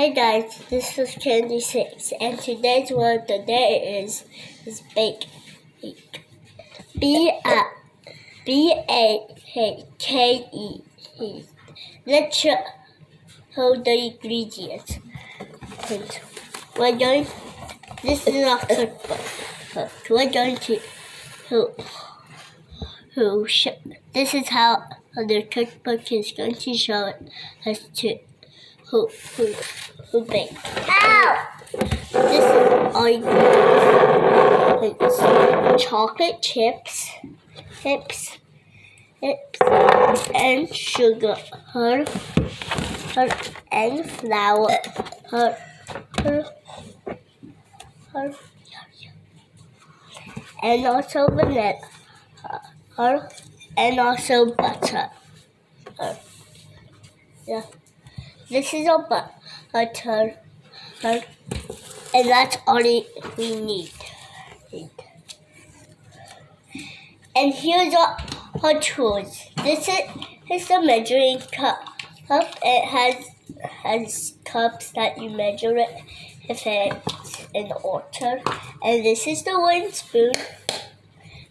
Hey guys, this is Candy Six, and today's word of the day is bake. B-A-K-E. Let's show the ingredients. This is our cookbook. We're going to this is how the cookbook is going to show us to who baked. Ow! This is our ingredients. It's chocolate chips, and sugar, and flour, and also vanilla, and also butter. Yeah. This is our butter, and that's all we need. And here's our tools. This is the measuring cup. It has cups that you measure it if it's in order. And this is the one spoon,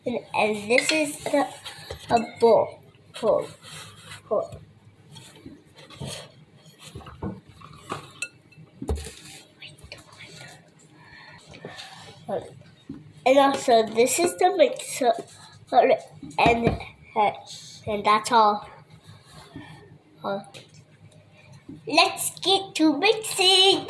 and this is a bowl. And also, this is the mixer, and that's all. Let's get to mixing.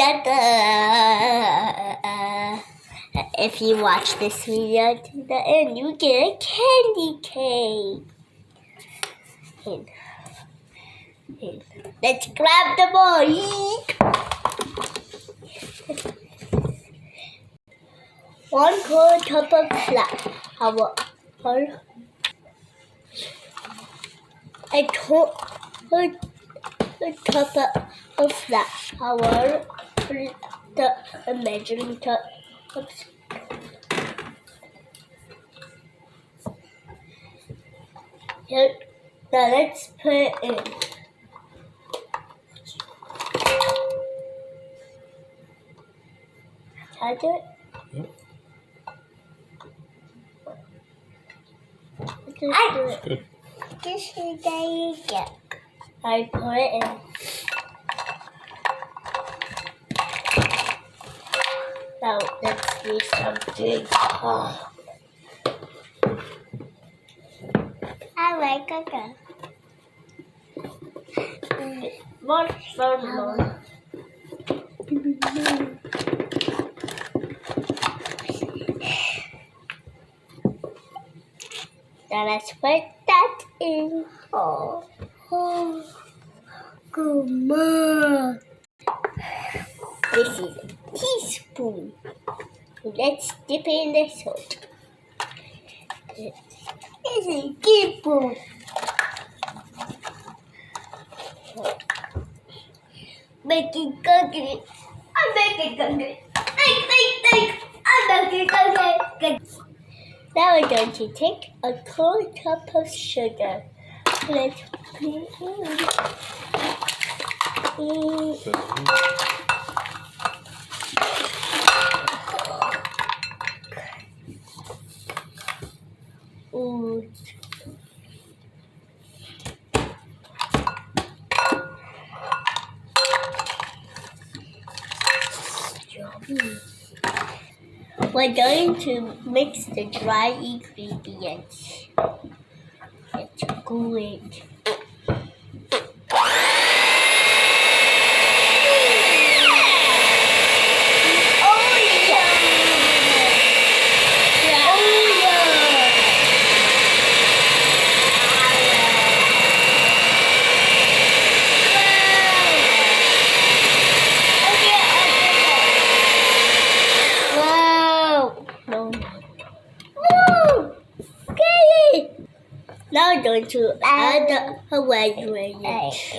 If you watch this video to the end, you get a candy cane. Let's grab the ball. 1/4 cup of flour, a cup of flour, the measuring cups. Here, now let's put it in. Can I do it? That's good. Just there you go. I put it in. Now let's do something. I like it. More fun. Now let's put that in. Oh, come on. This is a teaspoon. Let's dip it in the salt. This is a teaspoon. Make it cookie. I make it cookie. I make it cookie. Now we're going to take a 1/4 cup of sugar. Let's put it in. We're going to mix the dry ingredients. Let's go in. Now we're going to add the white ingredients.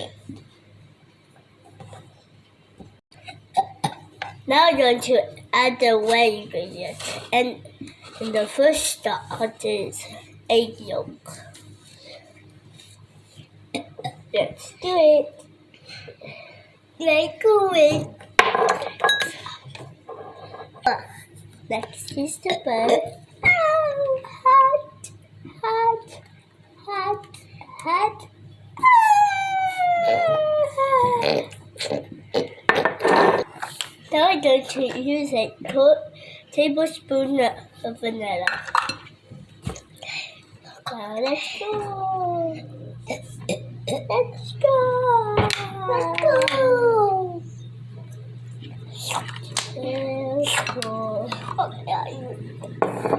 Now we're going to add the white ingredients. And the first start is egg yolk. Let's do it. Let's do it. He's the bird. Oh, hat. Now I'm going to use a tablespoon of vanilla. Now let's go. Let's go.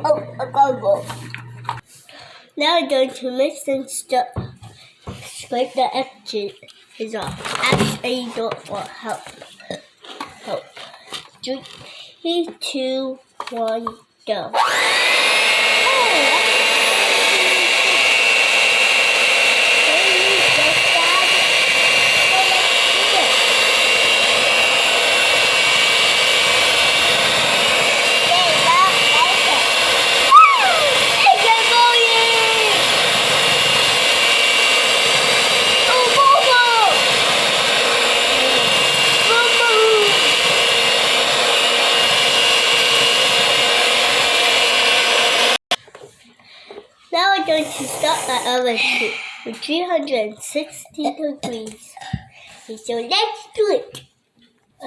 Oh, I gotta go. Now I'm going to mix and scrape the edges off. Ask a dot for help. 3, 2, 1, go. Now I'm going to start my oven to 360 degrees. So let's do it.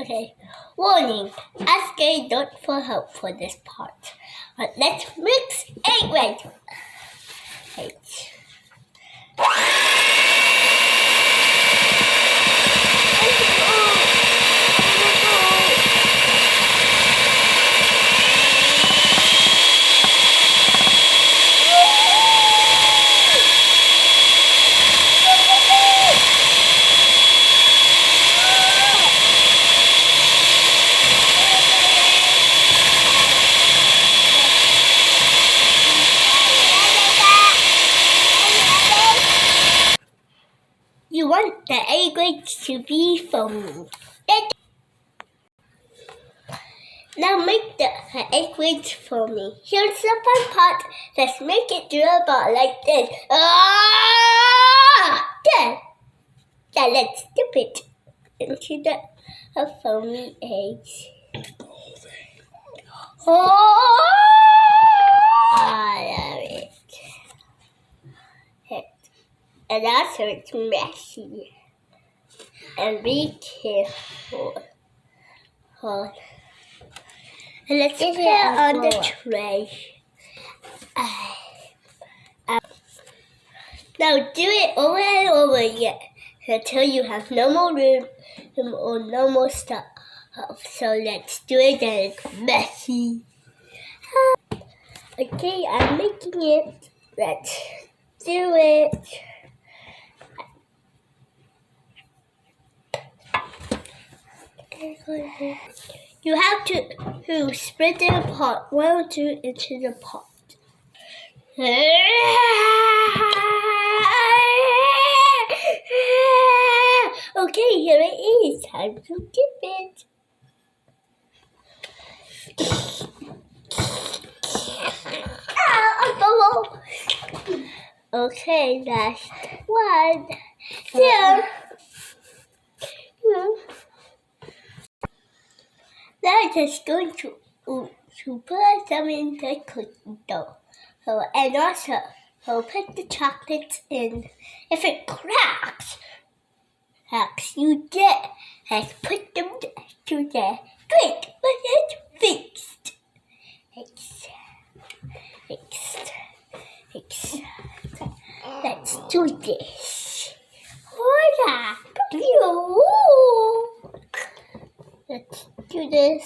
Okay. Warning. Ask a dot for help for this part. But let's mix egg white. You want the egg whites to be foamy. Now make the egg whites foamy. Here's the fun part. Let's make it durable like this. There. Now let's dip it into the foamy eggs. Oh, I love it. And also it's messy. And be careful. And let's put it on the tray. Now do it over and over again until you have no more room or no more stuff. So let's do it again. It's messy. Okay, I'm making it. Let's do it. You have to spread the pot 1 or 2 into the pot. Okay, here it is. Time to dip it. Okay, last one. There. Now I'm just going to put some in the cookie dough. And also, put the chocolates in. If it cracks, you just put them together. Quick, but it's fixed. Fixed. Let's do this. Hola! Let's do this.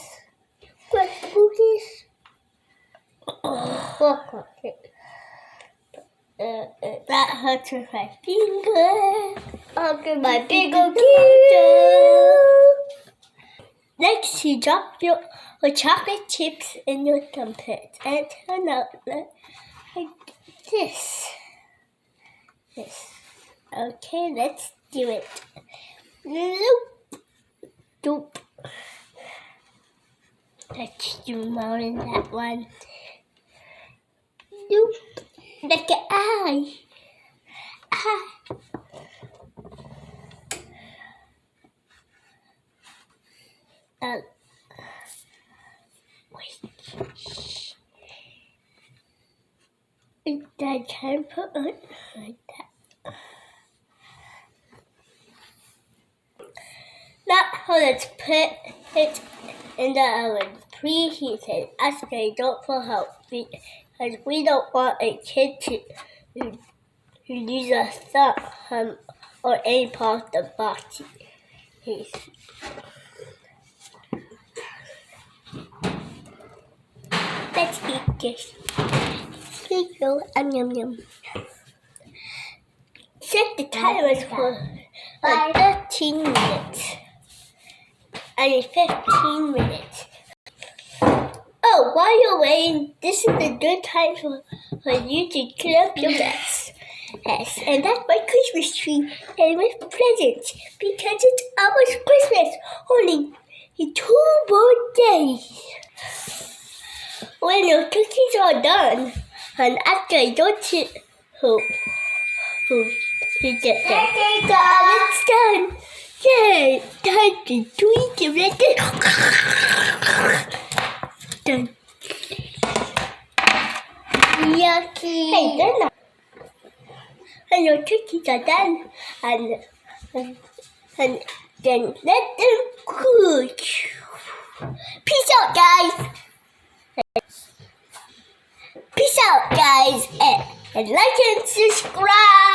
Let's do this. That hurts my finger. Under my big cue. Next, you drop your chocolate chips in your trumpet and turn out like this. Okay, let's do it. Doop. Let's do more in that one. Doop. Like an eye. Wait. I can put on like that. Now let's put it in the oven, preheated. Ask they don't for help because we don't want a kid to use a thumb or any part of the body. Let's eat this. Here you go. Yum yum. Set the timers for 13 minutes. I mean 15 minutes. Oh, while you're waiting, this is a good time for you to clean up your mess. Yes, and that's my Christmas tree and with presents because it's almost Christmas. Only 2 more days. When your cookies are done, and after I don't see who get them. The oven's done. Yay! Time to tweak it. Done. Yucky. Hey, they're not. And your cookies are done. And then let them cook. Peace out, guys. Peace out, guys. And like and subscribe.